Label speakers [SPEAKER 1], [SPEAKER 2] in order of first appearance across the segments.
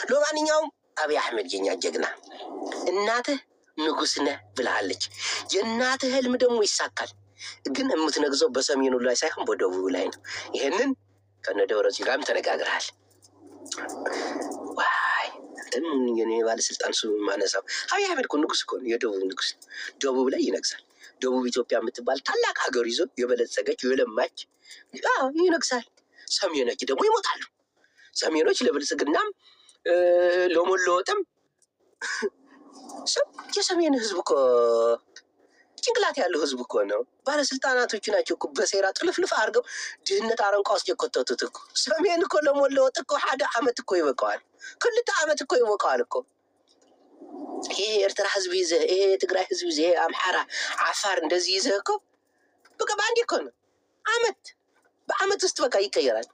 [SPEAKER 1] ለማንኛውም አብይ አህመድ የኛ ጀግና እናትህ ንጉስ ነህ ብለሃለች። የእናትህ ህልም ደግሞ ይሳካል። ግን የምትነግዘው በሰሜኑ ላይ ሳይሆን በደቡቡ ላይ ነው። ይሄንን ከነደብረጽዮን ጋርም ተነጋግረሃል። ዋይ አንተም የኔ ባለስልጣን ሱ ማነሳው አብይ አህመድ እኮ ንጉስ እኮ ነው፣ የደቡብ ንጉስ። ደቡብ ላይ ይነግሳል። ደቡብ ኢትዮጵያ የምትባል ታላቅ ሀገር ይዞ የበለጸገች የለማች ይነግሳል። ሰሜኖች ደግሞ ይሞታሉ። ሰሜኖች ለብልጽግናም ለሞለወጥም የሰሜን ህዝብ እኮ ጭንቅላት ያለው ህዝብ እኮ ነው። ባለስልጣናቶቹ ናቸው እኮ በሴራ ጥልፍልፍ አድርገው ድህነት አረንቋ ውስጥ የኮተቱት እኮ። ሰሜን እኮ ለሞለወጥ እኮ 1 ዓመት እኮ ይበቃዋል፣ 2 ዓመት እኮ ይበቃዋል እኮ። ይሄ የኤርትራ ህዝብ ይዘህ፣ ይሄ የትግራይ ህዝብ ይዘህ፣ ይሄ አምሓራ አፋር እንደዚህ ይዘህ እኮ በቃ በአንዴ እኮ ነው በአመት ውስጥ በቃ ይቀየራል።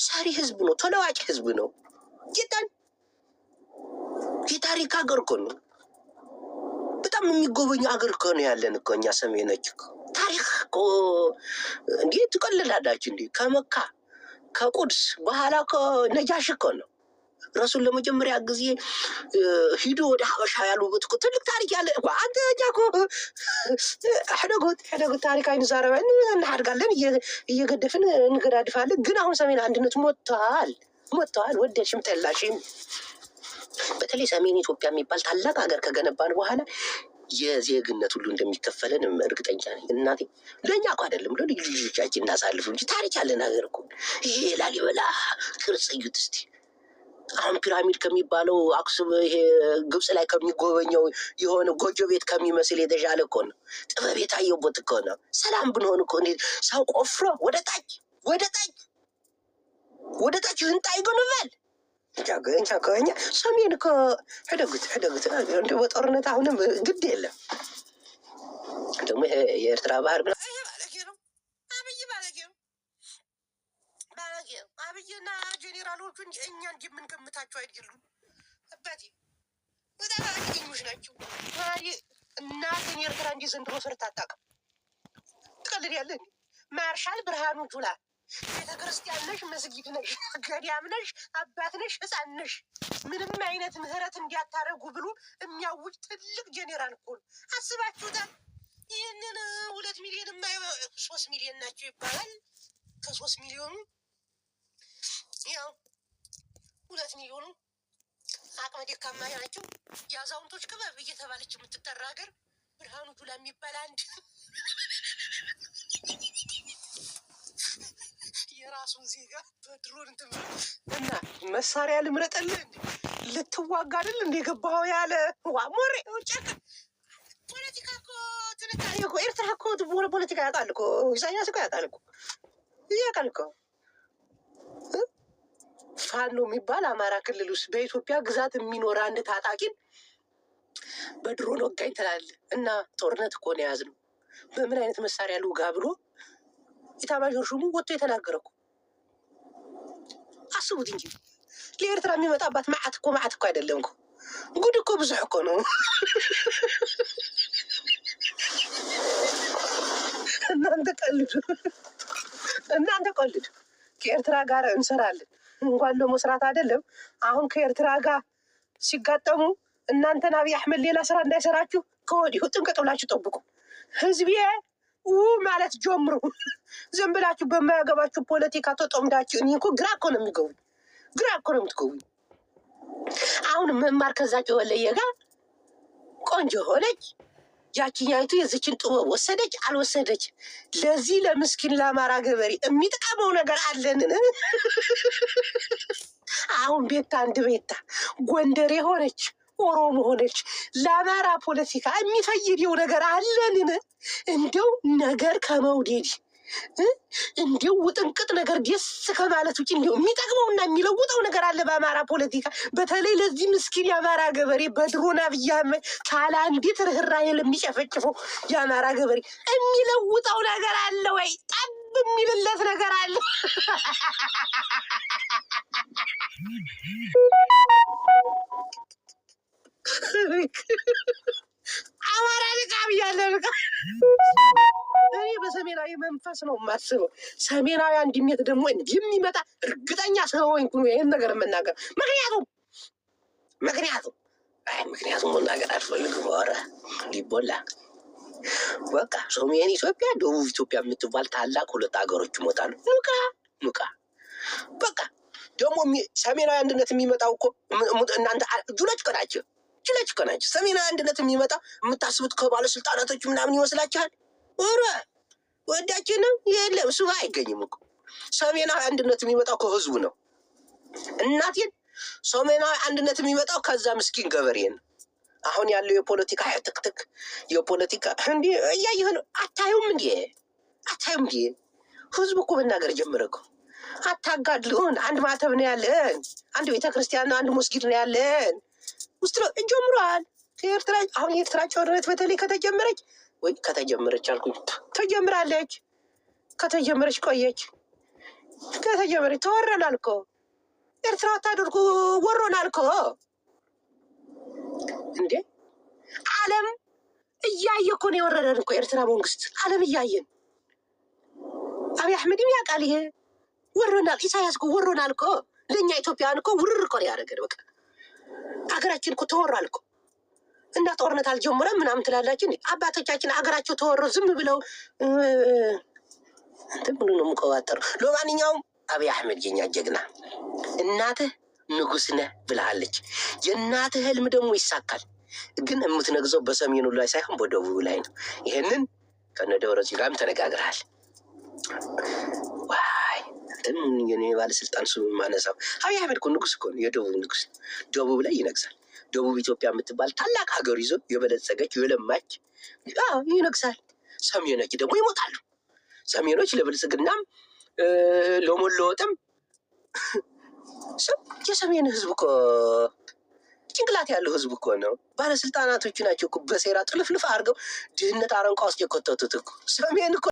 [SPEAKER 1] ሳሪ ህዝብ ነው፣ ተለዋጭ ህዝብ ነው። ጌታን የታሪክ ሀገር እኮ ነው። በጣም የሚጎበኙ ሀገር እኮ ነው ያለን እኮ እኛ ሰሜኖች እኮ። ታሪክ እኮ እንዴ ትቀልላላችሁ እንዴ? ከመካ ከቁድስ በኋላ እኮ ነጃሽ እኮ ነው ረሱል ለመጀመሪያ ጊዜ ሂዶ ወደ ሀበሻ ያሉበት እኮ ትልቅ ታሪክ ያለ እኮ። አንተ እኮ ሕደጎት ታሪክ አይንዛረበን እናድጋለን፣ እየገደፍን እንገዳድፋለን። ግን አሁን ሰሜን አንድነት ሞቷል። ወደድሽም ጠላሽም በተለይ ሰሜን ኢትዮጵያ የሚባል ታላቅ ሀገር ከገነባን በኋላ የዜግነት ሁሉ እንደሚከፈለን እርግጠኛ ነኝ። እናቴ ለእኛ እኮ አይደለም ለልጅ ልጆቻችን እናሳልፉ እንጂ ታሪክ ያለን ሀገር እኮ። ይሄ ላሊበላ ቅርጽ እዩት እስቲ። አሁን ፒራሚድ ከሚባለው አክሱም፣ ይሄ ግብጽ ላይ ከሚጎበኘው የሆነ ጎጆ ቤት ከሚመስል የተሻለ እኮ ነው። ጥበብ የታየበት እኮ ነው። ሰላም ብንሆን እኮ ሰው ቆፍሮ ወደ ታች ህንጣ ይጎንባል። ቻገኛ ሰሜን እኮ ሕደጉት እንደ በጦርነት አሁንም ግድ የለም። ደግሞ የኤርትራ ባህር ነው። አብይና ጄኔራሎቹ እኛ እንጂ የምንገምታቸው አይደሉም። አባቴ በጣም አደገኞች ናቸው። እናትን ኤርትራ እንጂ ዘንድሮ ሰርታ አታውቅም። ትቀልድ ያለ ማርሻል ብርሃኑ ጁላ ቤተክርስቲያን ነሽ፣ መስጊድ ነሽ፣ ገዳም ነሽ፣ አባት ነሽ፣ ህፃን ነሽ፣ ምንም አይነት ምህረት እንዲያታረጉ ብሎ የሚያውጅ ትልቅ ጄኔራል እኮ ነው። አስባችሁታል? ይህንን 2 ሚሊዮን 3 ሚሊዮን ናቸው ይባላል። ከ3 ሚሊዮኑ ያው 2 ሚሊዮኑ አቅመ ደካማ ናቸው። የአዛውንቶች ክበብ እየተባለች የምትጠራ ሀገር ብርሃኑ ጁላ የሚባል አንድ የራሱን ዜጋ በድሮን እና መሳሪያ ልምረጠልህ ልትዋጋ አይደል እንደ ገባኸው ያለ ሞሬ ጨክ ፖለቲካ እኮ ትንታኔ እኮ ኤርትራ እኮ ፖለቲካ ያውቃል እኮ ኢሳያስ እኮ ያውቃል እኮ ፋኖ የሚባል አማራ ክልል ውስጥ በኢትዮጵያ ግዛት የሚኖር አንድ ታጣቂን በድሮን ወጋኝ ትላለህ። እና ጦርነት እኮ ነው የያዝነው። በምን አይነት መሳሪያ ልውጋ ብሎ ኢታማዦር ሹሙ ወጥቶ የተናገረ እኮ። አስቡት እንጂ ለኤርትራ የሚመጣባት ማዕት እኮ አይደለም እኮ። ጉድ እኮ ብዙ እኮ ነው። እናንተ ቀልዱ። ከኤርትራ ጋር እንሰራለን እንኳን ለመስራት አይደለም። አሁን ከኤርትራ ጋር ሲጋጠሙ እናንተን አብይ አህመድ ሌላ ስራ እንዳይሰራችሁ ከወዲሁ ጥንቅጥ ብላችሁ ጠብቁ። ህዝቤ ማለት ጀምሩ። ዝም ብላችሁ በማያገባችሁ ፖለቲካ ተጠምዳችሁ። እኔ እኮ ግራ እኮ ነው የምትገቡኝ። አሁን መማር ከዛቸው ወለየ ጋር ቆንጆ ሆነች። ያቺኛይቱ የዚችን ጥበብ ወሰደች አልወሰደች፣ ለዚህ ለምስኪን ለአማራ ገበሬ የሚጥቀመው ነገር አለንን? አሁን አንድ ቤታ ጎንደሬ ሆነች ኦሮሞ ሆነች፣ ለአማራ ፖለቲካ የሚፈይደው ነገር አለንን? እንዲው ነገር ከመውደድ እንዲው ውጥንቅጥ ነገር ደስ ከማለት ውጭ እንዲው የሚጠቅመውና የሚለውጠው ነገር አለ በአማራ ፖለቲካ? በተለይ ለዚህ ምስኪን የአማራ ገበሬ በድሮን አብይ አህመድ ካለ አንዲት ርህራሄ ለሚጨፈጭፈው የአማራ ገበሬ የሚለውጠው ነገር አለ ወይ? ጠብ የሚልለት ነገር አለ? አማራ ልቃ ብያለሁ። እኔ በሰሜናዊ መንፈስ ነው የማስበው። ሰሜናዊ አንድነት ደግሞ የሚመጣ እርግጠኛ ስለሆንኩ ነው ይህን ነገር የምናገር። ምክንያቱም ምክንያቱም መናገር አልፈልግም። ኧረ ሊቦላ በቃ ሰሜን ኢትዮጵያ፣ ደቡብ ኢትዮጵያ የምትባል ታላቅ ሁለት ሀገሮች ይሞታሉ። ኑቃ በቃ ደግሞ ሰሜናዊ አንድነት የሚመጣው እኮ እናንተ ጁለች ቀናቸው ሰሜናዊ አንድነት የሚመጣ የምታስቡት ከባለስልጣናቶች ምናምን ይመስላችኋል? ኧረ ወዳችንም የለም እሱ አይገኝም እኮ። ሰሜናዊ አንድነት የሚመጣው ከህዝቡ ነው። እናቴን ሰሜናዊ አንድነት የሚመጣው ከዛ ምስኪን ገበሬ ነው። አሁን ያለው የፖለቲካ ትክትክ የፖለቲካ እንዲህ እያየህ ነው። አታዩም እንዴ? ህዝቡ እኮ መናገር ጀመረ እኮ። አታጋድሉን። አንድ ማተብ ነው ያለን፣ አንድ ቤተክርስቲያን ነው፣ አንድ መስጊድ ነው ያለን ውስጥ ነው ጀምሯል። ከኤርትራ አሁን የኤርትራ ጦርነት በተለይ ከተጀመረች አልኩኝ ተጀምራለች። ከተጀመረች ቆየች። ተወረናል እኮ ኤርትራ ታደርጉ ወሮናል እኮ እንዴ! ዓለም እያየ እኮ ነው የወረደን እኮ ኤርትራ መንግስት። ዓለም እያየን አብይ አሕመድም ያውቃል። ይሄ ወሮናል፣ ኢሳያስ እኮ ወሮናል እኮ። ለእኛ ኢትዮጵያውያን እኮ ውርር እኮ ነው ያደረገን። በቃ ሀገራችን እኮ ተወሯል እኮ። እና ጦርነት አልጀመረም ምናምን ትላላችሁ። አባቶቻችን ሀገራቸው ተወሮ ዝም ብለው እንትን ብሎ ነው የምቀባጠሩ። ለማንኛውም አብይ አሕመድ የኛ ጀግና፣ እናትህ ንጉስ ነህ ብላለች። የእናትህ ህልም ደግሞ ይሳካል። ግን የምትነግዘው በሰሜኑ ላይ ሳይሆን በደቡቡ ላይ ነው። ይሄንን ከነ ደብረጽዮን ጋርም ተነጋግረሃል። ዋይ እንትን የኔ ባለስልጣን ስም የማነሳው አብይ አሕመድ እኮ ንጉስ እኮ ነው፣ የደቡብ ንጉስ። ደቡብ ላይ ይነግሳል። ደቡብ ኢትዮጵያ የምትባል ታላቅ ሀገር ይዞ የበለጸገች የለማች ይነግሳል። ሰሜኖች ደግሞ ይሞታሉ። ሰሜኖች ለብልጽግናም ለሞለወጥም የሰሜን ህዝብ እኮ ጭንቅላት ያለው ህዝብ እኮ ነው። ባለስልጣናቶቹ ናቸው እኮ በሴራ ጥልፍልፍ አድርገው ድህነት አረንቋ ውስጥ የኮተቱት እኮ። ሰሜን እኮ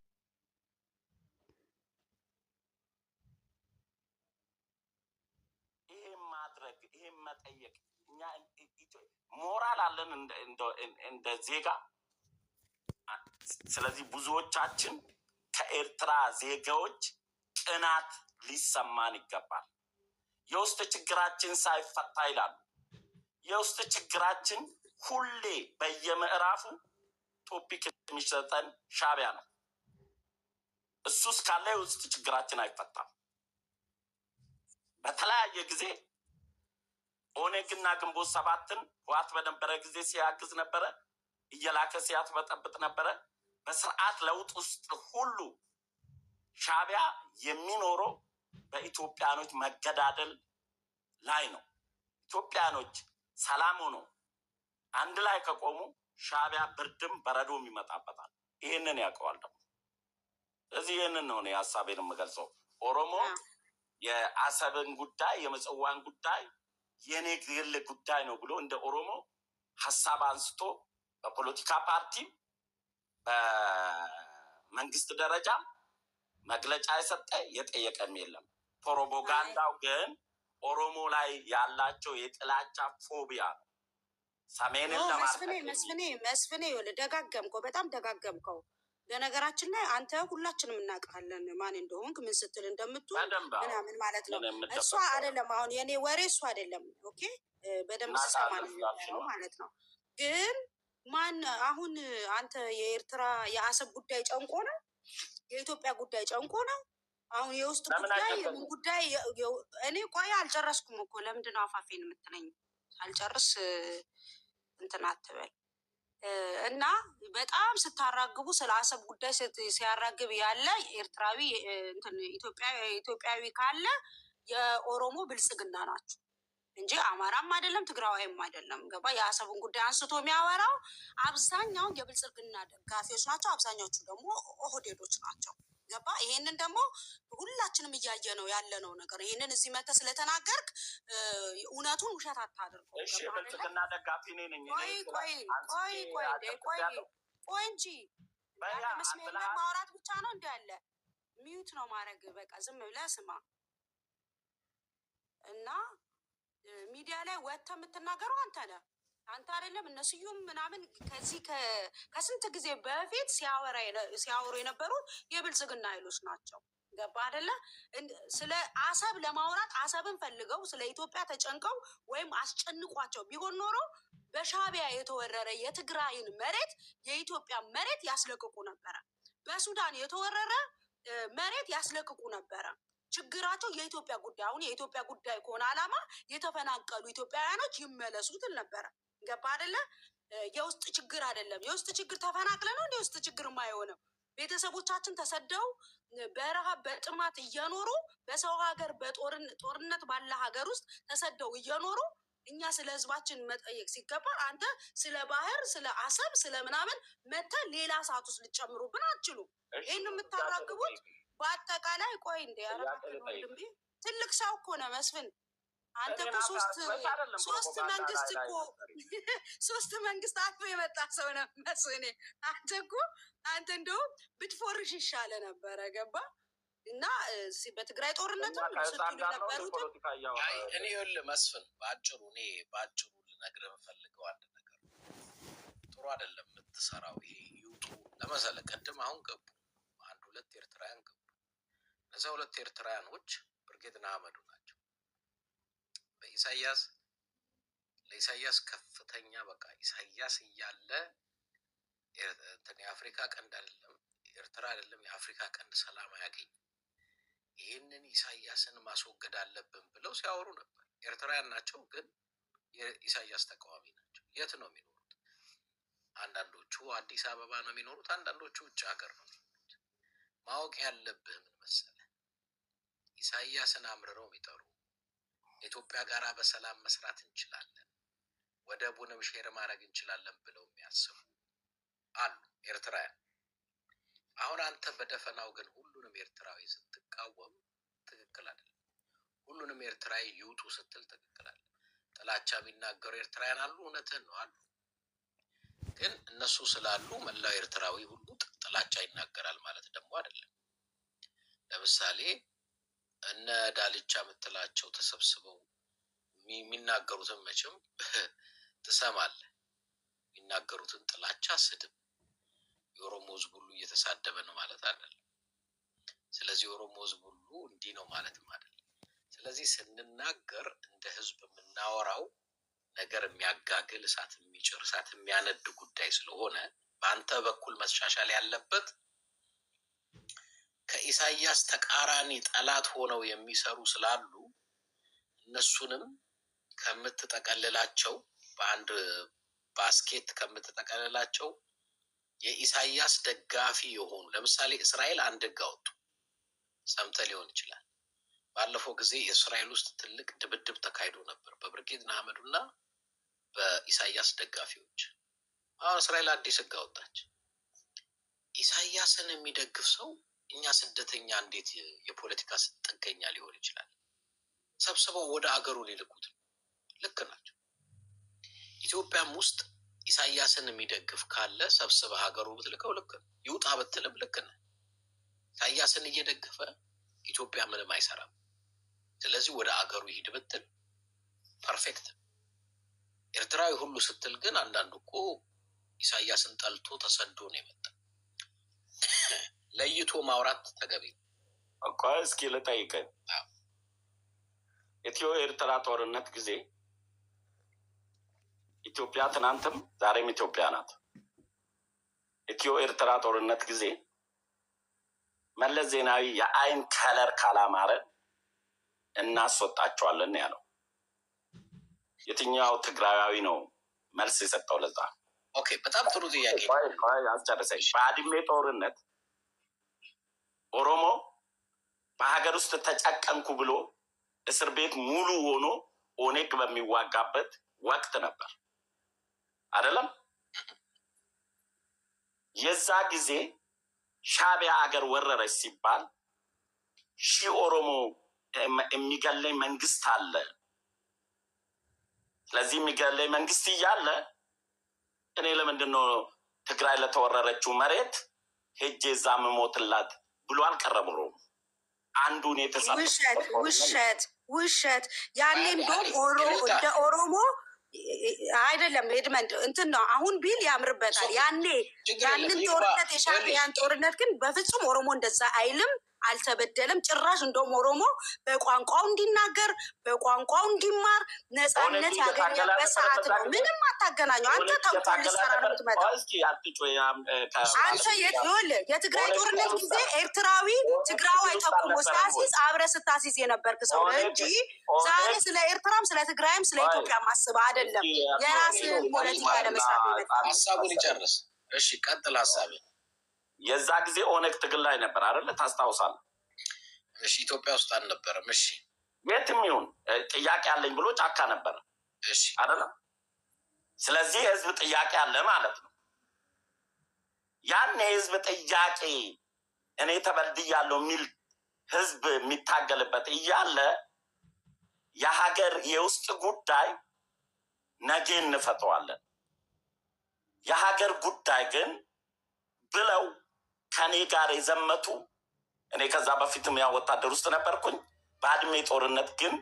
[SPEAKER 2] ይሄን ማድረግ ይሄን መጠየቅ እኛ ሞራል አለን እንደ ዜጋ። ስለዚህ ብዙዎቻችን ከኤርትራ ዜጋዎች ቅናት ሊሰማን ይገባል። የውስጥ ችግራችን ሳይፈታ ይላሉ። የውስጥ ችግራችን ሁሌ በየምዕራፉ ቶፒክ የሚሰጠን ሻዕቢያ ነው። እሱ እስካለ የውስጥ ችግራችን አይፈታም። በተለያየ ጊዜ ኦነግና ግንቦት ሰባትን ህወሓት በነበረ ጊዜ ሲያግዝ ነበረ፣ እየላከ ሲያስበጠብጥ ነበረ። በስርዓት ለውጥ ውስጥ ሁሉ ሻዕቢያ የሚኖረው በኢትዮጵያኖች መገዳደል ላይ ነው። ኢትዮጵያኖች ሰላም ሆኖ አንድ ላይ ከቆሙ ሻዕቢያ ብርድም በረዶም ይመጣበታል። ይህንን ያውቀዋል ደግሞ። ስለዚህ ይህንን ነው እኔ ሀሳቤን የምገልጸው። ኦሮሞ የአሰብን ጉዳይ የምጽዋን ጉዳይ የኔ ግል ጉዳይ ነው ብሎ እንደ ኦሮሞ ሀሳብ አንስቶ በፖለቲካ ፓርቲ በመንግስት ደረጃ መግለጫ የሰጠ የጠየቀም የለም። ፕሮፓጋንዳው ግን ኦሮሞ ላይ ያላቸው የጥላቻ ፎቢያ ነው። ሰሜንን
[SPEAKER 3] መስፍኔ ደጋገምከው፣ በጣም ደጋገምከው። ለነገራችን ላይ አንተ ሁላችንም እናውቃለን ማን እንደሆንክ ምን ስትል እንደምትሆን ምናምን ማለት ነው። እሷ አይደለም አሁን የኔ ወሬ እሱ አይደለም። ኦኬ በደንብ ስሰማ ነው ማለት ነው። ግን ማን አሁን አንተ የኤርትራ የአሰብ ጉዳይ ጨንቆ ነው፣ የኢትዮጵያ ጉዳይ ጨንቆ ነው። አሁን የውስጥ ጉዳይ የምን ጉዳይ እኔ ቆይ አልጨረስኩም እኮ። ለምንድን ነው አፋፌን የምትለኝ? አልጨርስ እንትን አትበል። እና በጣም ስታራግቡ ስለ አሰብ ጉዳይ ሲያራግብ ያለ ኤርትራዊ እንትን ኢትዮጵያዊ ካለ የኦሮሞ ብልጽግና ናቸው እንጂ አማራም አይደለም ትግራዋይም አይደለም። ገባ? የአሰብን ጉዳይ አንስቶ የሚያወራው አብዛኛው የብልጽግና ደጋፊዎች ናቸው። አብዛኛዎቹ ደግሞ ኦህዴዶች ናቸው። ገባ? ይሄንን ደግሞ ሁላችንም እያየ ነው ያለነው ነገር። ይሄንን እዚህ መተህ ስለተናገርክ እውነቱን ውሸት አታድርገው።
[SPEAKER 2] እሺ ብልጽግና ደጋፊ ነኝ።
[SPEAKER 3] ቆይ እንጂ መስሜን ላይ ማውራት ብቻ ነው እንዲ ያለ ሚዩት ነው ማድረግ። በቃ ዝም ብለህ ስማ እና ሚዲያ ላይ ወጥተህ የምትናገረው አንተ ነህ። አንተ አይደለም እነሱም ምናምን ከዚህ ከስንት ጊዜ በፊት ሲያወሩ የነበሩት የብልጽግና ኃይሎች ናቸው። ገባ አይደለ? ስለ አሰብ ለማውራት አሰብን ፈልገው ስለ ኢትዮጵያ ተጨንቀው ወይም አስጨንቋቸው ቢሆን ኖሮ በሻዕቢያ የተወረረ የትግራይን መሬት የኢትዮጵያ መሬት ያስለቅቁ ነበረ። በሱዳን የተወረረ መሬት ያስለቅቁ ነበረ። ችግራቸው የኢትዮጵያ ጉዳይ አሁን የኢትዮጵያ ጉዳይ ከሆነ ዓላማ የተፈናቀሉ ኢትዮጵያውያኖች ይመለሱትን ነበረ። ገባ አይደለ? የውስጥ ችግር አይደለም። የውስጥ ችግር ተፈናቅለ ነው እንደ የውስጥ ችግር የማይሆነው ቤተሰቦቻችን ተሰደው በረሃብ በጥማት እየኖሩ በሰው ሀገር በጦርነት ባለ ሀገር ውስጥ ተሰደው እየኖሩ እኛ ስለ ህዝባችን መጠየቅ ሲገባ አንተ ስለ ባህር ስለ አሰብ ስለ ምናምን መተ ሌላ ሰዓት ውስጥ ልጨምሩብን አትችሉም። ይህን የምታራግቡት በአጠቃላይ ቆይ እንደ ያረድሜ ትልቅ ሰው እኮ ነው መስፍን። አንተ እኮ ሶስት መንግስት አልፎ የመጣ ሰው ነው መስፍኔ። አንተ እኮ አንተ እንደውም ብትፎርሽ ይሻለ ነበረ። ገባ እና በትግራይ ጦርነትም ስትሉ ነበሩት።
[SPEAKER 4] እኔ ይኸውልህ መስፍን በአጭሩ ልነግርህ የምፈልገው አንድ ነገር ጥሩ አይደለም የምትሰራው ይሄ ይውጡ ለመሰለ ቅድም አሁን ገቡ አንድ ሁለት ኤርትራውያን ገቡ። እነዛ ሁለት ኤርትራውያኖች ብርጌድ ንሓመዱ ናቸው። ለኢሳያስ ከፍተኛ በቃ ኢሳያስ እያለ የአፍሪካ ቀንድ አይደለም ኤርትራ አይደለም የአፍሪካ ቀንድ ሰላም አያገኝም። ይህንን ኢሳያስን ማስወገድ አለብን ብለው ሲያወሩ ነበር። ኤርትራውያን ናቸው ግን የኢሳያስ ተቃዋሚ ናቸው። የት ነው የሚኖሩት? አንዳንዶቹ አዲስ አበባ ነው የሚኖሩት፣ አንዳንዶቹ ውጭ ሀገር ነው የሚኖሩት። ማወቅ ያለብህ ምን መሰለህ፣ ኢሳያስን አምርረው የሚጠሩ ኢትዮጵያ ጋር በሰላም መስራት እንችላለን፣ ወደቡንም ሼር ማድረግ እንችላለን ብለው የሚያስቡ አሉ ኤርትራውያን። አሁን አንተ በደፈናው ግን ሁሉንም ኤርትራዊ ስትቃወም ትክክል አይደለም። ሁሉንም ኤርትራዊ ይውጡ ስትል ትክክል አይደለም። ጥላቻ የሚናገሩ ኤርትራውያን አሉ፣ እውነትህን ነው አሉ። ግን እነሱ ስላሉ መላው ኤርትራዊ ሁሉ ጥላቻ ይናገራል ማለት ደግሞ አይደለም። ለምሳሌ እነ ዳልቻ የምትላቸው ተሰብስበው የሚናገሩትን መቼም ትሰማለህ። የሚናገሩትን ጥላቻ፣ ስድብ የኦሮሞ ህዝብ ሁሉ እየተሳደበ ነው ማለት አይደለም። ስለዚህ የኦሮሞ ህዝብ ሁሉ እንዲህ ነው ማለትም አይደለም። ስለዚህ ስንናገር እንደ ህዝብ የምናወራው ነገር የሚያጋግል እሳት የሚጭር እሳት የሚያነድ ጉዳይ ስለሆነ በአንተ በኩል መሻሻል ያለበት ከኢሳያስ ተቃራኒ ጠላት ሆነው የሚሰሩ ስላሉ እነሱንም ከምትጠቀልላቸው በአንድ ባስኬት ከምትጠቀልላቸው የኢሳያስ ደጋፊ የሆኑ ለምሳሌ እስራኤል አንድ ህግ አወጡ፣ ሰምተህ ሊሆን ይችላል። ባለፈው ጊዜ እስራኤል ውስጥ ትልቅ ድብድብ ተካሂዶ ነበር በብርጌድ ንሓመዱና በኢሳያስ ደጋፊዎች። አሁን እስራኤል አዲስ ህግ አወጣች። ኢሳያስን የሚደግፍ ሰው እኛ ስደተኛ እንዴት የፖለቲካ ጥገኛ ሊሆን ይችላል? ሰብስበው ወደ አገሩ ሊልኩት ልክ ናቸው። ኢትዮጵያም ውስጥ ኢሳያስን የሚደግፍ ካለ ሰብስበ ሀገሩ ብትልከው ልክ ነው። ይውጣ ብትልም ልክ ነው። ኢሳያስን እየደገፈ ኢትዮጵያ ምንም አይሰራም። ስለዚህ ወደ አገሩ ይሄድ ብትል ፐርፌክት። ኤርትራዊ ሁሉ ስትል ግን አንዳንዱ እኮ ኢሳያስን ጠልቶ ተሰዶ ነው የመጣው። ለይቶ ማውራት ተገቢ
[SPEAKER 2] እኮ። እስኪ ልጠይቅህ፣ ኢትዮ ኤርትራ ጦርነት ጊዜ ኢትዮጵያ ትናንትም ዛሬም ኢትዮጵያ ናት። ኢትዮ ኤርትራ ጦርነት ጊዜ መለስ ዜናዊ የአይን ከለር ካላማረ እናስወጣቸዋለን ያለው የትኛው ትግራዊ ነው መልስ የሰጠው ለዛ?
[SPEAKER 4] ኦኬ፣ በጣም ጥሩ ጥያቄ።
[SPEAKER 2] አስጨርሰኝ። በአድሜ ጦርነት ኦሮሞ በሀገር ውስጥ ተጨቀንኩ ብሎ እስር ቤት ሙሉ ሆኖ ኦኔግ በሚዋጋበት ወቅት ነበር አይደለም? የዛ ጊዜ ሻዕቢያ አገር ወረረች ሲባል ሺህ ኦሮሞ የሚገለኝ መንግስት አለ። ስለዚህ የሚገለኝ መንግስት እያለ እኔ ለምንድን ነው ትግራይ ለተወረረችው መሬት ሄጄ እዛ መሞትላት ብሎ አልቀረም። ኦሮሞ አንዱን
[SPEAKER 3] ውሸት ያኔ እንደውም እንደ ኦሮሞ አይደለም ኤድመንድ እንትን ነው አሁን ቢል ያምርበታል። ያንን ጦርነት የሻዕቢያን ጦርነት ግን በፍጹም ኦሮሞ እንደዛ አይልም። አልተበደለም። ጭራሽ እንደውም ኦሮሞ በቋንቋው እንዲናገር በቋንቋው እንዲማር ነፃነት ያገኘበት ሰዓት ነው። ምንም አታገናኙ። አንተ ተንኮል ልትሰራ ነው የምትመጣው። አንተ የትግራይ ጦርነት ጊዜ ኤርትራዊ ትግራዋይ ጠቁሞ ሲያሲዝ አብረ ስታሲዝ የነበርክ ሰው እንጂ ዛሬ ስለ ኤርትራም ስለ ትግራይም ስለ ኢትዮጵያ ማስብ አይደለም። የራስህን ፖለቲካ ለመስራት ይመጣል።
[SPEAKER 4] ሀሳቡን ይጨርስ። እሺ ቀጥል ሀሳብ።
[SPEAKER 2] የዛ ጊዜ ኦነግ ትግል ላይ ነበር አይደለ? ታስታውሳለህ?
[SPEAKER 4] እሺ ኢትዮጵያ ውስጥ አልነበረም። እሺ
[SPEAKER 2] የትም ይሁን ጥያቄ አለኝ ብሎ ጫካ ነበረ።
[SPEAKER 4] እሺ
[SPEAKER 2] አይደለ? ስለዚህ የህዝብ ጥያቄ አለ ማለት ነው። ያን የህዝብ ጥያቄ እኔ ተበድያለሁ የሚል ህዝብ የሚታገልበት እያለ የሀገር የውስጥ ጉዳይ ነገ እንፈተዋለን። የሀገር ጉዳይ ግን ብለው ከኔ ጋር የዘመቱ እኔ ከዛ በፊትም ያው ወታደር ውስጥ ነበርኩኝ። በአድሜ ጦርነት ግን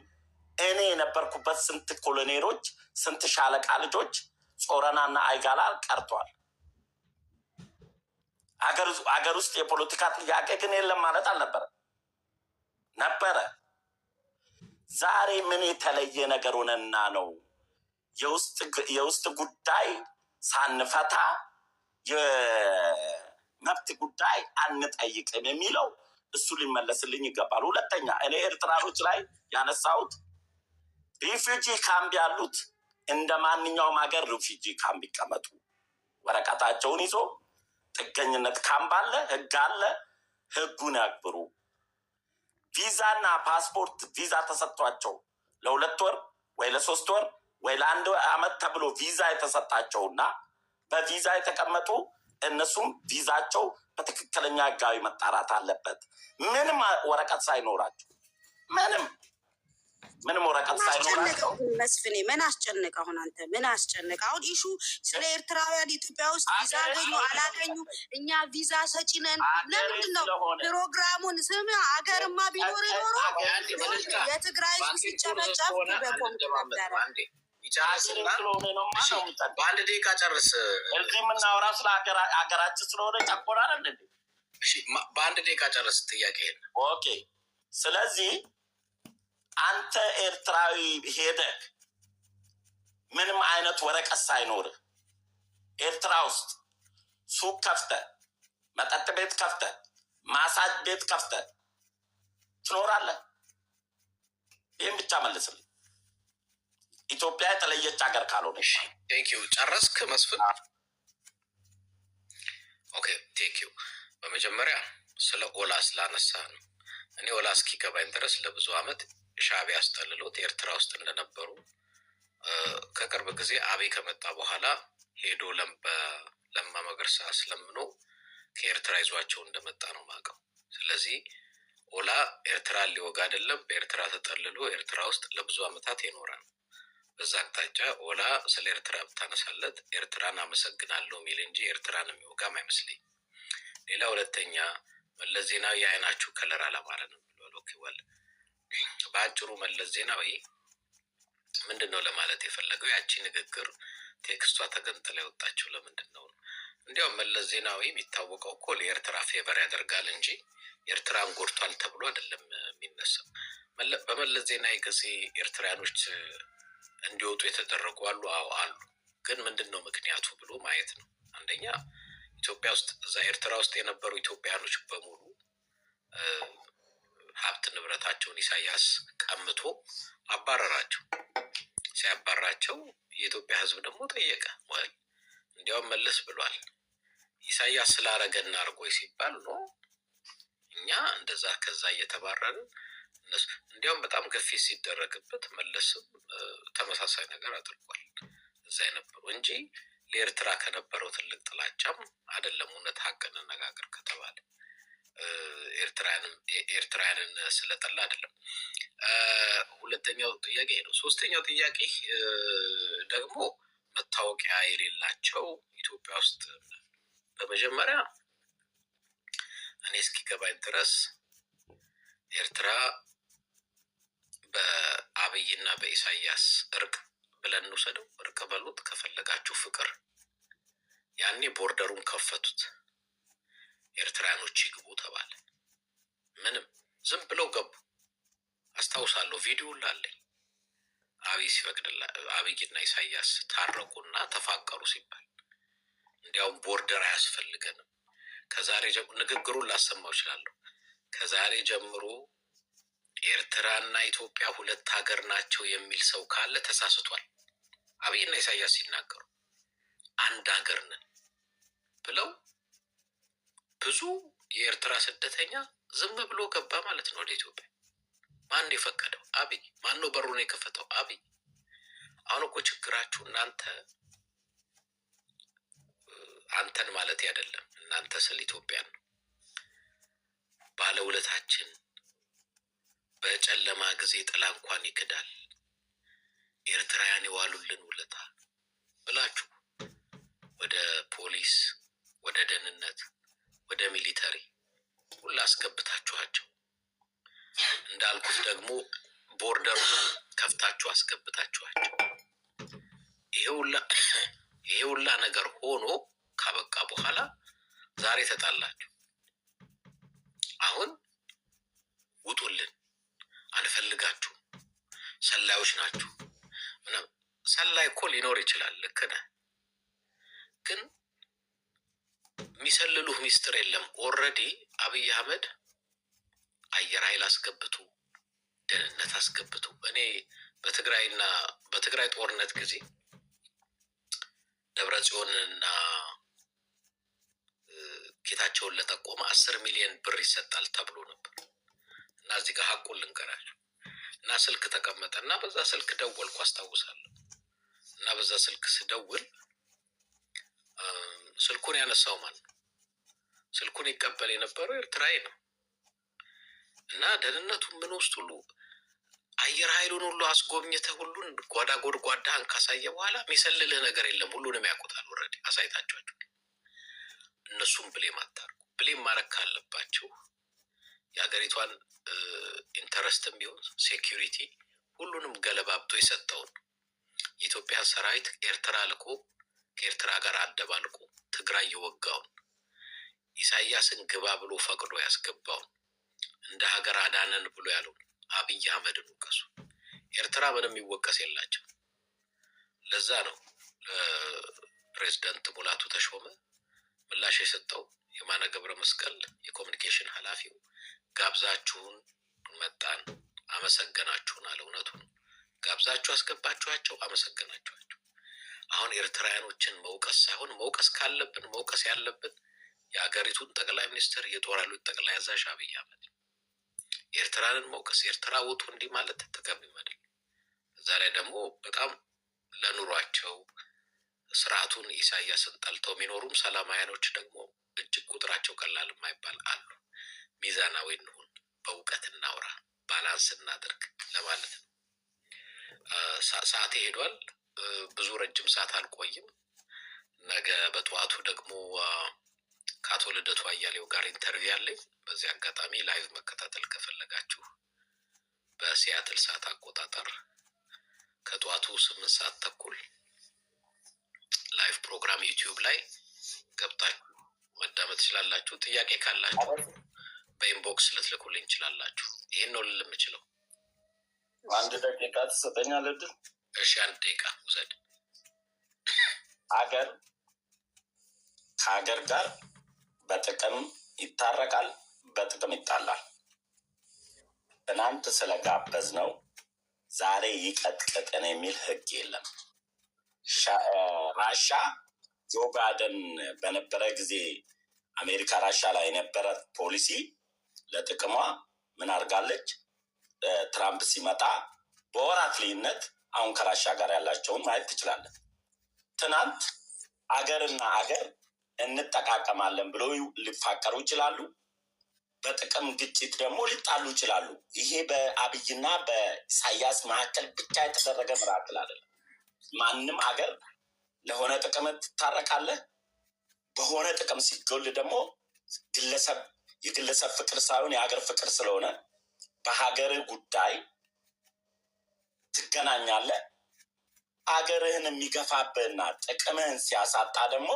[SPEAKER 2] እኔ የነበርኩበት ስንት ኮሎኔሎች ስንት ሻለቃ ልጆች ጾረናና አይጋላ ቀርቷል። አገር ውስጥ የፖለቲካ ጥያቄ ግን የለም ማለት አልነበረም፣ ነበረ። ዛሬ ምን የተለየ ነገር ሆነና ነው የውስጥ ጉዳይ ሳንፈታ የመብት ጉዳይ አንጠይቅም የሚለው? እሱ ሊመለስልኝ ይገባል። ሁለተኛ እኔ ኤርትራኖች ላይ ያነሳሁት ሪፊውጂ ካምፕ ያሉት እንደ ማንኛውም ሀገር ሪፊውጂ ካምፕ ይቀመጡ፣ ወረቀታቸውን ይዞ ጥገኝነት ካምፕ አለ፣ ህግ አለ፣ ህጉን ያክብሩ። ቪዛና ፓስፖርት ቪዛ ተሰጥቷቸው ለ2 ወር ወይ ለ3 ወር ወይ ለ1 ዓመት ተብሎ ቪዛ የተሰጣቸውና በቪዛ የተቀመጡ እነሱም ቪዛቸው በትክክለኛ ህጋዊ መጣራት አለበት። ምንም ወረቀት ሳይኖራቸው ምንም ወረቀት ሳይኖራቸው።
[SPEAKER 3] መስፍኔ ምን አስጨነቀ? አሁን አንተ ምን አስጨነቀ? አሁን ኢሹ ስለ ኤርትራውያን ኢትዮጵያ ውስጥ ቪዛ አገኙ አላገኙ፣ እኛ ቪዛ ሰጪ ነን። ለምንድን ነው ፕሮግራሙን? ስም አገርማ ቢኖር ኖሮ የትግራይ ሲጨፈጨፍ በቆምክ ነበረ።
[SPEAKER 4] በአንድ ደቂቃ ጨርስ።
[SPEAKER 2] እዚህ የምናወራ ስለ ሀገራችን ስለሆነ ጨቆናል እንዴ?
[SPEAKER 4] በአንድ ደቂቃ ጨርስ ጥያቄ።
[SPEAKER 2] ኦኬ። ስለዚህ አንተ ኤርትራዊ ሄደህ ምንም አይነት ወረቀት ሳይኖርህ ኤርትራ ውስጥ ሱቅ ከፍተህ መጠጥ ቤት ከፍተህ ማሳጅ ቤት ከፍተህ ትኖራለህ? ይህም ብቻ መልስልኝ። ኢትዮጵያ የተለየች ሀገር ካልሆነች።
[SPEAKER 4] ቴንኪው። ጨረስክ መስፍን? ኦኬ ቴንኪው። በመጀመሪያ ስለ ኦላ ስላነሳ ነው። እኔ ኦላ እስኪገባኝ ድረስ ለብዙ አመት ሻዕቢያ አስጠልሎት ኤርትራ ውስጥ እንደነበሩ ከቅርብ ጊዜ አብይ ከመጣ በኋላ ሄዶ ለማ መገርሳ አስለምኖ ከኤርትራ ይዟቸው እንደመጣ ነው የማውቀው። ስለዚህ ኦላ ኤርትራ ሊወጋ አይደለም፣ በኤርትራ ተጠልሎ ኤርትራ ውስጥ ለብዙ አመታት ይኖራል። በዛ አቅጣጫ ኦላ ስለ ኤርትራ ብታነሳለት ኤርትራን አመሰግናለሁ የሚል እንጂ ኤርትራን የሚወጋም አይመስለኝ። ሌላ ሁለተኛ መለስ ዜናዊ የአይናችሁ ከለር አላማረ ነው ብሏል። ኦኬ ዋል በአጭሩ መለስ ዜናዊ ምንድን ነው ለማለት የፈለገው? ያቺ ንግግር ቴክስቷ ተገንጥላ የወጣችው ለምንድን ነው? እንዲያውም መለስ ዜናዊ የሚታወቀው እኮ ለኤርትራ ፌቨር ያደርጋል እንጂ ኤርትራን ጎድቷል ተብሎ አይደለም የሚነሳው። በመለስ ዜናዊ ጊዜ ኤርትራያኖች እንዲወጡ የተደረጉ አሉ። አዎ አሉ። ግን ምንድን ነው ምክንያቱ ብሎ ማየት ነው። አንደኛ ኢትዮጵያ ውስጥ እዛ ኤርትራ ውስጥ የነበሩ ኢትዮጵያኖች በሙሉ ሀብት ንብረታቸውን ኢሳያስ ቀምቶ አባረራቸው። ሲያባራቸው የኢትዮጵያ ሕዝብ ደግሞ ጠየቀ። ወይ እንዲያውም መለስ ብሏል፣ ኢሳያስ ስላረገና አርጎይ ሲባል ነው እኛ እንደዛ ከዛ እየተባረርን እነሱ እንዲያውም በጣም ግፊት ሲደረግበት መለስም ተመሳሳይ ነገር አድርጓል እዛ የነበሩ እንጂ ለኤርትራ ከነበረው ትልቅ ጥላቻም አይደለም። እውነት ሀቅ እንነጋገር ከተባለ ኤርትራውያንን ስለጠላ አይደለም። ሁለተኛው ጥያቄ ነው። ሶስተኛው ጥያቄ ደግሞ መታወቂያ የሌላቸው ኢትዮጵያ ውስጥ በመጀመሪያ እኔ እስኪገባኝ ድረስ ኤርትራ በአብይና በኢሳያስ እርቅ ብለን እንውሰደው፣ እርቅ በሉት ከፈለጋችሁ ፍቅር፣ ያኔ ቦርደሩን ከፈቱት፣ ኤርትራያኖች ይግቡ ተባለ። ምንም ዝም ብለው ገቡ። አስታውሳለሁ፣ ቪዲዮ ላለኝ አብይ ሲፈቅድላ አብይና ኢሳያስ ታረቁና ተፋቀሩ ሲባል እንዲያውም ቦርደር አያስፈልገንም ከዛሬ ጀምሮ ንግግሩን ላሰማው እችላለሁ። ከዛሬ ጀምሮ ኤርትራና ኢትዮጵያ ሁለት ሀገር ናቸው የሚል ሰው ካለ ተሳስቷል። አብይና ኢሳያስ ሲናገሩ አንድ ሀገር ነን ብለው ብዙ የኤርትራ ስደተኛ ዝም ብሎ ገባ ማለት ነው ወደ ኢትዮጵያ። ማን የፈቀደው? አብይ። ማን ነው በሩን የከፈተው? አብይ። አሁን እኮ ችግራችሁ እናንተ አንተን ማለት አይደለም፣ እናንተ ስል ኢትዮጵያ ነው። ባለውለታችን በጨለማ ጊዜ ጥላ እንኳን ይክዳል፣ ኤርትራውያን የዋሉልን ውለታ ብላችሁ ወደ ፖሊስ፣ ወደ ደህንነት፣ ወደ ሚሊተሪ ሁላ አስገብታችኋቸው እንዳልኩት ደግሞ ቦርደሩን ከፍታችሁ አስገብታችኋቸው ይሄ ሁላ ነገር ሆኖ ካበቃ በኋላ ዛሬ ተጣላችሁ። አሁን ውጡልን፣ አንፈልጋችሁም፣ ሰላዮች ናችሁ። ሰላይ እኮ ሊኖር ይችላል፣ ልክ ነህ። ግን የሚሰልሉህ ሚስጥር የለም። ኦልሬዲ አብይ አህመድ አየር ኃይል አስገብቱ፣ ደህንነት አስገብቱ። እኔ በትግራይ ጦርነት ጊዜ ደብረጽዮንና ጌታቸውን ለጠቆመ 10 ሚሊዮን ብር ይሰጣል ተብሎ ነበር እና እዚህ ጋር ሀቁን ልንገራችሁ እና ስልክ ተቀመጠ እና በዛ ስልክ ደወልኩ አስታውሳለሁ። እና በዛ ስልክ ስደውል ስልኩን ያነሳው ማን ነው? ስልኩን ይቀበል የነበረው ኤርትራዊ ነው። እና ደህንነቱ ምን ውስጥ ሁሉ አየር ኃይሉን ሁሉ አስጎብኝተህ ሁሉን ጓዳ ጎድጓዳህን ካሳየ በኋላ የሚሰልልህ ነገር የለም። ሁሉንም ያውቁታል። ኦልሬዲ አሳይታችኋቸው። እነሱም ብሌም አታርጉ። ብሌም ማድረግ ካለባቸው የሀገሪቷን ኢንተረስትም ቢሆን ሴኪሪቲ ሁሉንም ገለባብቶ የሰጠውን የኢትዮጵያን ሰራዊት ኤርትራ ልኮ ከኤርትራ ጋር አደባልቆ ትግራይ የወጋውን ኢሳያስን ግባ ብሎ ፈቅዶ ያስገባውን እንደ ሀገር አዳነን ብሎ ያለውን አብይ አህመድን ወቀሱ። ኤርትራ ምንም ይወቀስ የላቸው። ለዛ ነው ፕሬዝዳንት ሙላቱ ተሾመ ምላሽ የሰጠው። የማነ ገብረ መስቀል የኮሚኒኬሽን ኃላፊው ጋብዛችሁን መጣን፣ አመሰገናችሁን አለ። እውነቱ ነው። ጋብዛችሁ አስገባችኋቸው፣ አመሰገናችኋቸው። አሁን ኤርትራውያኖችን መውቀስ ሳይሆን መውቀስ ካለብን መውቀስ ያለብን የሀገሪቱን ጠቅላይ ሚኒስትር የጦር ኃይሎች ጠቅላይ አዛዥ አብይ አህመድ። ኤርትራንን መውቀስ ኤርትራ ውጡ እንዲህ ማለት ተገቢ አይደለም። እዛ ላይ ደግሞ በጣም ለኑሯቸው ስርዓቱን ኢሳያስን ጠልተው የሚኖሩም ሰላማውያኖች ደግሞ እጅግ ቁጥራቸው ቀላል የማይባል አሉ። ሚዛናዊ እንሁን፣ በእውቀት እናውራ፣ ባላንስ እናድርግ ለማለት ነው። ሰዓቴ ሄዷል። ብዙ ረጅም ሰዓት አልቆይም። ነገ በጠዋቱ ደግሞ ከአቶ ልደቱ አያሌው ጋር ኢንተርቪው አለኝ። በዚህ አጋጣሚ ላይቭ መከታተል ከፈለጋችሁ በሲያትል ሰዓት አቆጣጠር ከጠዋቱ 8 ሰዓት ተኩል ላይቭ ፕሮግራም ዩቲዩብ ላይ ገብታችሁ መዳመጥ ትችላላችሁ። ጥያቄ ካላችሁ በኢንቦክስ ልትልኩልኝ ትችላላችሁ። ይሄን ነው ልል የምችለው።
[SPEAKER 2] 1 ደቂቃ ትሰጠኛለህ አይደል?
[SPEAKER 4] እሺ 1 ደቂቃ ውሰድ።
[SPEAKER 2] አገር ከሀገር ጋር በጥቅም ይታረቃል፣ በጥቅም ይጣላል። ትናንት ስለጋበዝ ነው ዛሬ ይቀጥቅጥን የሚል ህግ የለም። ራሻ ጆ ባይደን በነበረ ጊዜ አሜሪካ ራሻ ላይ የነበረ ፖሊሲ ለጥቅሟ ምን አድርጋለች? ትራምፕ ሲመጣ በወራት ልዩነት አሁን ከራሻ ጋር ያላቸውን ማየት ትችላለን። ትናንት አገርና አገር እንጠቃቀማለን ብለው ሊፋቀሩ ይችላሉ። በጥቅም ግጭት ደግሞ ሊጣሉ ይችላሉ። ይሄ በአብይና በኢሳያስ መካከል ብቻ የተደረገ ምራክል አይደለም። ማንም አገር ለሆነ ጥቅም ትታረቃለህ። በሆነ ጥቅም ሲጎል ደግሞ የግለሰብ ፍቅር ሳይሆን የሀገር ፍቅር ስለሆነ በሀገር ጉዳይ ትገናኛለህ። አገርህን የሚገፋብህና ጥቅምህን ሲያሳጣ ደግሞ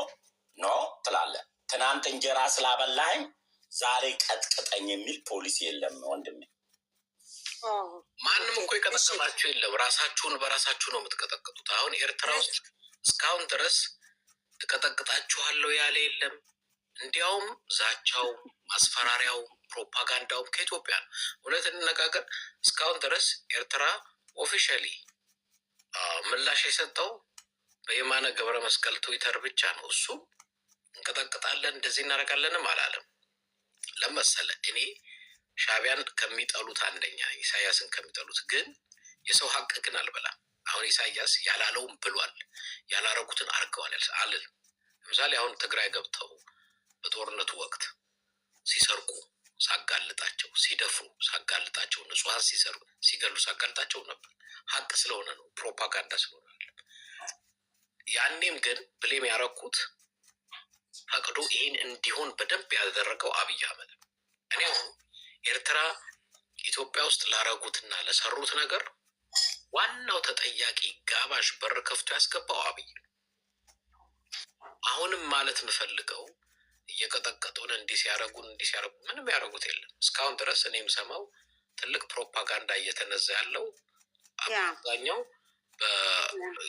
[SPEAKER 2] ኖ ትላለህ። ትናንት እንጀራ ስላበላኸኝ ዛሬ ቀጥቅጠኝ የሚል ፖሊስ የለም ወንድሜ።
[SPEAKER 4] ማንም እኮ የቀጠቀጣችሁ የለም። ራሳችሁን በራሳችሁ ነው የምትቀጠቅጡት። አሁን ኤርትራ ውስጥ እስካሁን ድረስ እቀጠቅጣችኋለሁ ያለ የለም። እንዲያውም ዛቻው፣ ማስፈራሪያው፣ ፕሮፓጋንዳውም ከኢትዮጵያ ነው። እውነት እንነጋገር፣ እስካሁን ድረስ ኤርትራ ኦፊሻሊ ምላሽ የሰጠው በየማነ ገብረ መስቀል ትዊተር ብቻ ነው። እሱ እንቀጠቅጣለን እንደዚህ እናደርጋለንም አላለም። ለመሰለ እኔ ሻዕቢያን ከሚጠሉት አንደኛ ኢሳያስን ከሚጠሉት ግን የሰው ሀቅ ግን አልበላም። አሁን ኢሳያስ ያላለውም ብሏል፣ ያላረጉትን አርገዋል አልል። ለምሳሌ አሁን ትግራይ ገብተው በጦርነቱ ወቅት ሲሰርቁ ሳጋልጣቸው፣ ሲደፍሩ ሳጋልጣቸው፣ ንጹሐን ሲሰሩ ሲገሉ ሳጋልጣቸው ነበር። ሀቅ ስለሆነ ነው፣ ፕሮፓጋንዳ ስለሆነ አይደለም። ያኔም ግን ብሌም ያረኩት ፈቅዶ ይህን እንዲሆን በደንብ ያደረገው አብይ አህመድ። እኔ አሁን ኤርትራ ኢትዮጵያ ውስጥ ላረጉትና ለሰሩት ነገር ዋናው ተጠያቂ ጋባዥ በር ከፍቶ ያስገባው አብይ ነው። አሁንም ማለት የምፈልገው እየቀጠቀጡን እንዲህ ሲያረጉን ምንም ያረጉት የለም። እስካሁን ድረስ እኔም ሰማው ትልቅ ፕሮፓጋንዳ እየተነዛ ያለው አብዛኛው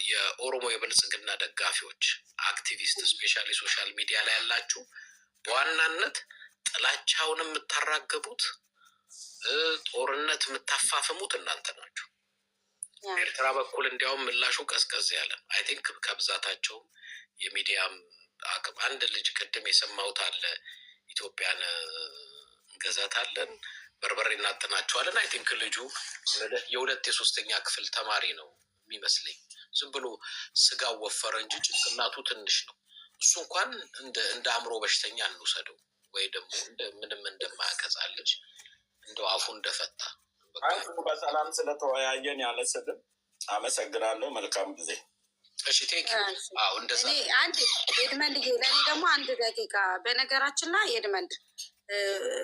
[SPEAKER 4] የኦሮሞ የብልጽግና ደጋፊዎች አክቲቪስት፣ ስፔሻሊ ሶሻል ሚዲያ ላይ ያላችሁ በዋናነት ጥላቻውን የምታራገቡት ጦርነት የምታፋፍሙት እናንተ ናችሁ። ኤርትራ በኩል እንዲያውም ምላሹ ቀዝቀዝ ያለ አይ ቲንክ ከብዛታቸው የሚዲያም አቅም። አንድ ልጅ ቅድም የሰማሁት አለ ኢትዮጵያን እንገዛታለን በርበሬ እናጥናቸዋለን። አይ ቲንክ ልጁ የሁለት የሶስተኛ ክፍል ተማሪ ነው የሚመስለኝ። ዝም ብሎ ስጋው ወፈረ እንጂ ጭንቅላቱ ትንሽ ነው። እሱ እንኳን እንደ አእምሮ በሽተኛ እንውሰደው ወይ ደግሞ ምንም እንደማያቀጻ ልጅ እንደው አፉ እንደፈታ።
[SPEAKER 2] በሰላም ስለተወያየን ያለ ስድብ አመሰግናለሁ። መልካም ጊዜ።
[SPEAKER 4] እሺ ቴንክ ዩ። አዎ እንደዛ።
[SPEAKER 3] አንድ ኤድመንድ ለኔ ደግሞ አንድ ደቂቃ በነገራችን ላይ ኤድመንድ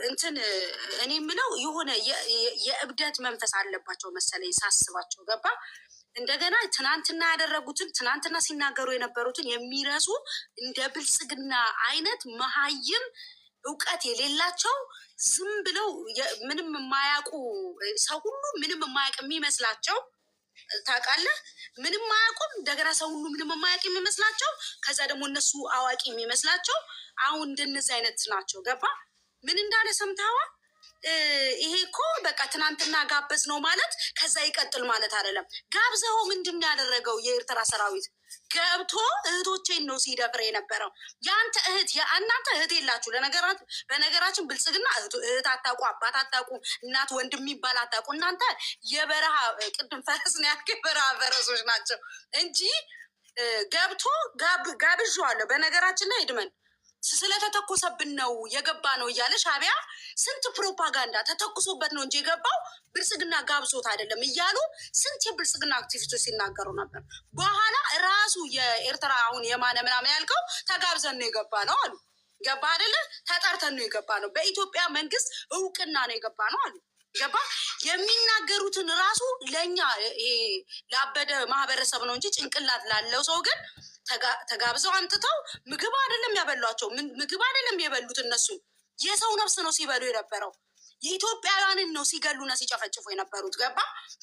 [SPEAKER 3] እንትን እኔ የምለው የሆነ የእብደት መንፈስ አለባቸው መሰለኝ ሳስባቸው፣ ገባ? እንደገና ትናንትና ያደረጉትን ትናንትና ሲናገሩ የነበሩትን የሚረሱ እንደ ብልጽግና አይነት መሀይም እውቀት የሌላቸው ዝም ብለው ምንም የማያውቁ ሰው ሁሉ ምንም የማያውቅ የሚመስላቸው ታውቃለህ፣ ምንም አያውቁም። እንደገና ሰው ሁሉ ምንም የማያውቅ የሚመስላቸው፣ ከዛ ደግሞ እነሱ አዋቂ የሚመስላቸው። አሁን እንደነዚህ አይነት ናቸው። ገባ? ምን እንዳለ ሰምተዋል? ይሄ እኮ በቃ ትናንትና ጋበዝ ነው ማለት ከዛ ይቀጥል ማለት አይደለም። ጋብዘው ምንድን ያደረገው የኤርትራ ሰራዊት ገብቶ እህቶቼን ነው ሲደፍር የነበረው። የአንተ እህት እናንተ እህት የላችሁ። በነገራችን ብልጽግና እህት አታውቁ፣ አባት አታውቁ፣ እናት ወንድም የሚባል አታውቁ። እናንተ የበረሃ ቅድም ፈረስ ነው ያልከው የበረሃ ፈረሶች ናቸው እንጂ ገብቶ ጋብዣዋለሁ። በነገራችን ላይ እድመን ስለተተኮሰብን ነው የገባ ነው እያለ ሻዕቢያ ስንት ፕሮፓጋንዳ ተተኩሶበት ነው እንጂ የገባው ብልጽግና ጋብዞት አይደለም እያሉ ስንት የብልጽግና አክቲቪስቶች ሲናገሩ ነበር። በኋላ ራሱ የኤርትራ አሁን የማነ ምናምን ያልከው ተጋብዘን ነው የገባ ነው አሉ። ገባ አይደለ? ተጠርተን ነው የገባ ነው፣ በኢትዮጵያ መንግስት እውቅና ነው የገባ ነው አሉ። ገባ? የሚናገሩትን ራሱ ለእኛ ላበደ ማህበረሰብ ነው እንጂ ጭንቅላት ላለው ሰው ግን ተጋብዘው አንጥተው ምግብ አይደለም ያበሏቸው፣ ምግብ አይደለም የበሉት። እነሱ የሰው ነፍስ ነው ሲበሉ የነበረው። የኢትዮጵያውያንን ነው ሲገሉና ሲጨፈጭፉ የነበሩት። ገባ?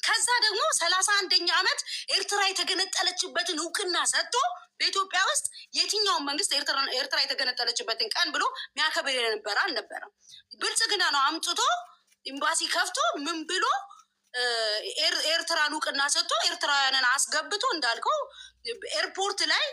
[SPEAKER 3] ከዛ ደግሞ 31ኛ ዓመት ኤርትራ የተገነጠለችበትን እውቅና ሰጥቶ በኢትዮጵያ ውስጥ የትኛውን መንግስት ኤርትራ የተገነጠለችበትን ቀን ብሎ ሚያከብር የነበረ አልነበረም። ብልጽግና ነው አምጥቶ ኤምባሲ ከፍቶ ምን ብሎ ኤርትራን እውቅና ሰጥቶ ኤርትራውያንን አስገብቶ እንዳልከው ኤርፖርት ላይ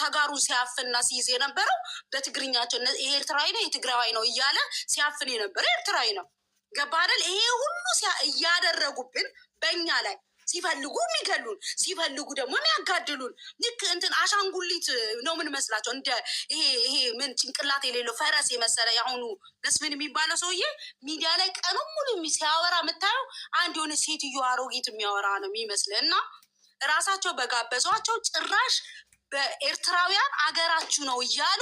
[SPEAKER 3] ተጋሩን ሲያፍንና ሲይዝ የነበረው በትግርኛቸው ይሄ ኤርትራዊ ነው የትግራዋይ ነው እያለ ሲያፍን የነበረ ኤርትራዊ ነው። ገባ አይደል? ይሄ ሁሉ እያደረጉብን በእኛ ላይ ሲፈልጉ የሚገሉን ሲፈልጉ ደግሞ የሚያጋድሉን ልክ እንትን አሻንጉሊት ነው ምን መስላቸው። እንደ ይሄ ምን ጭንቅላት የሌለው ፈረስ የመሰለ የአሁኑ መስፍን የሚባለው ሰውዬ ሚዲያ ላይ ቀኑን ሙሉ ሲያወራ የምታየው አንድ የሆነ ሴትዮ አሮጊት የሚያወራ ነው የሚመስል እና ራሳቸው በጋበዟቸው ጭራሽ በኤርትራውያን አገራችሁ ነው እያሉ